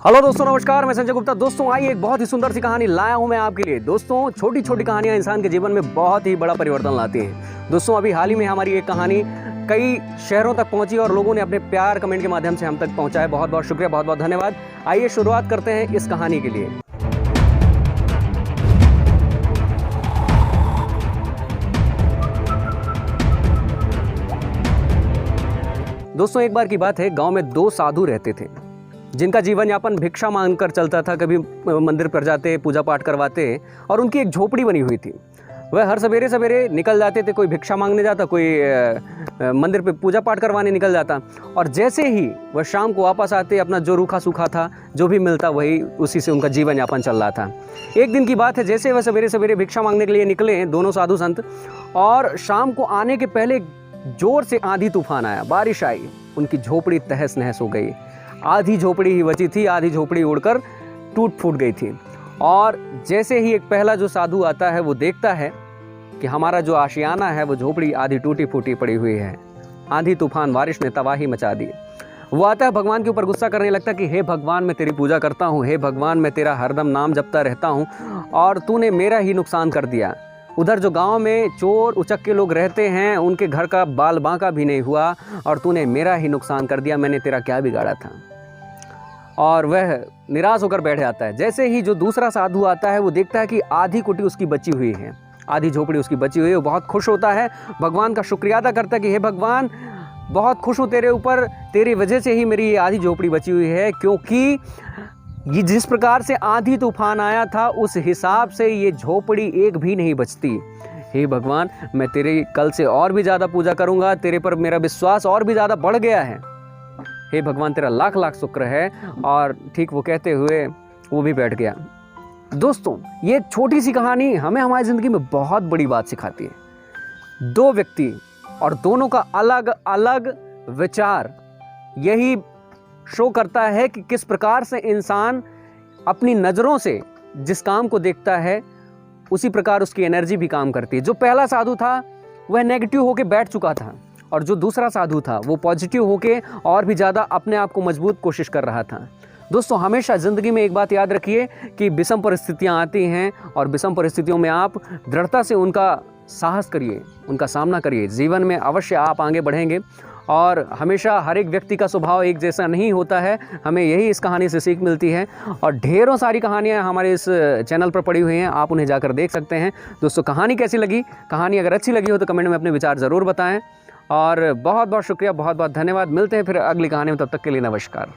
Hello दोस्तों, नमस्कार। मैं संजय गुप्ता। दोस्तों आइए, एक बहुत ही सुंदर सी कहानी लाया हूं मैं आपके लिए। दोस्तों छोटी छोटी कहानियां इंसान के जीवन में बहुत ही बड़ा परिवर्तन लाती हैं। दोस्तों अभी हाल ही में हमारी एक कहानी कई शहरों तक पहुंची और लोगों ने अपने प्यार कमेंट के माध्यम से हम तक पहुंचाया। बहुत बहुत शुक्रिया, बहुत बहुत धन्यवाद। आइए शुरुआत करते हैं इस कहानी के लिए। दोस्तों एक बार की बात है, गांव में दो साधु रहते थे जिनका जीवन यापन भिक्षा मांगकर चलता था। कभी मंदिर पर जाते, पूजा पाठ करवाते और उनकी एक झोपड़ी बनी हुई थी। वह हर सवेरे सवेरे निकल जाते थे, कोई भिक्षा मांगने जाता, कोई मंदिर पे पूजा पाठ करवाने निकल जाता। और जैसे ही वह शाम को वापस आते, अपना जो रूखा सूखा था, जो भी मिलता वही उसी से उनका जीवन यापन चल रहा था। एक दिन की बात है, जैसे वह सवेरे सवेरे भिक्षा मांगने के लिए निकले दोनों साधु संत, और शाम को आने के पहले जोर से आंधी तूफान आया, बारिश आई, उनकी झोपड़ी तहस नहस हो गई। आधी झोपड़ी ही बची थी, आधी झोपड़ी उड़कर टूट फूट गई थी। और जैसे ही एक पहला जो साधु आता है वो देखता है कि हमारा जो आशियाना है वो झोपड़ी आधी टूटी फूटी पड़ी हुई है। आंधी तूफान बारिश ने तबाही मचा दी। वो आता है, भगवान के ऊपर गुस्सा करने लगता कि हे भगवान, मैं तेरी पूजा करता हूँ, हे भगवान, मैं तेरा हरदम नाम जपता रहता हूँ और तूने मेरा ही नुकसान कर दिया। उधर जो गांव में चोर उचक्के लोग रहते हैं, उनके घर का बाल बांका भी नहीं हुआ और तूने मेरा ही नुकसान कर दिया। मैंने तेरा क्या बिगाड़ा था। और वह निराश होकर बैठ जाता है। जैसे ही जो दूसरा साधु आता है वो देखता है कि आधी कुटी उसकी बची हुई है, आधी झोपड़ी उसकी बची हुई है। वो बहुत खुश होता है, भगवान का शुक्रिया अदा करता है कि हे भगवान, बहुत खुश हूँ तेरे ऊपर, तेरी वजह से ही मेरी ये आधी झोपड़ी बची हुई है, क्योंकि ये जिस प्रकार से आंधी तूफान आया था उस हिसाब से ये झोपड़ी एक भी नहीं बचती। हे भगवान, मैं तेरे कल से और भी ज़्यादा पूजा करूँगा, तेरे पर मेरा विश्वास और भी ज़्यादा बढ़ गया है। हे भगवान, तेरा लाख लाख शुक्र है। और ठीक वो कहते हुए वो भी बैठ गया। दोस्तों ये छोटी सी कहानी हमें हमारी ज़िंदगी में बहुत बड़ी बात सिखाती है। दो व्यक्ति और दोनों का अलग अलग विचार यही शो करता है कि किस प्रकार से इंसान अपनी नज़रों से जिस काम को देखता है उसी प्रकार उसकी एनर्जी भी काम करती है। जो पहला साधु था वह नेगेटिव होके बैठ चुका था और जो दूसरा साधु था वो पॉजिटिव होके और भी ज़्यादा अपने आप को मजबूत कोशिश कर रहा था। दोस्तों हमेशा ज़िंदगी में एक बात याद रखिए कि विषम परिस्थितियाँ आती हैं और विषम परिस्थितियों में आप दृढ़ता से उनका साहस करिए, उनका सामना करिए। जीवन में अवश्य आप आगे बढ़ेंगे। और हमेशा हर एक व्यक्ति का स्वभाव एक जैसा नहीं होता है, हमें यही इस कहानी से सीख मिलती है। और ढेरों सारी कहानियाँ हमारे इस चैनल पर पड़ी हुई हैं, आप उन्हें जाकर देख सकते हैं। दोस्तों कहानी कैसी लगी? कहानी अगर अच्छी लगी हो तो कमेंट में अपने विचार ज़रूर बताएं। और बहुत बहुत शुक्रिया, बहुत बहुत धन्यवाद। मिलते हैं फिर अगली कहानी में, तब तक के लिए नमस्कार।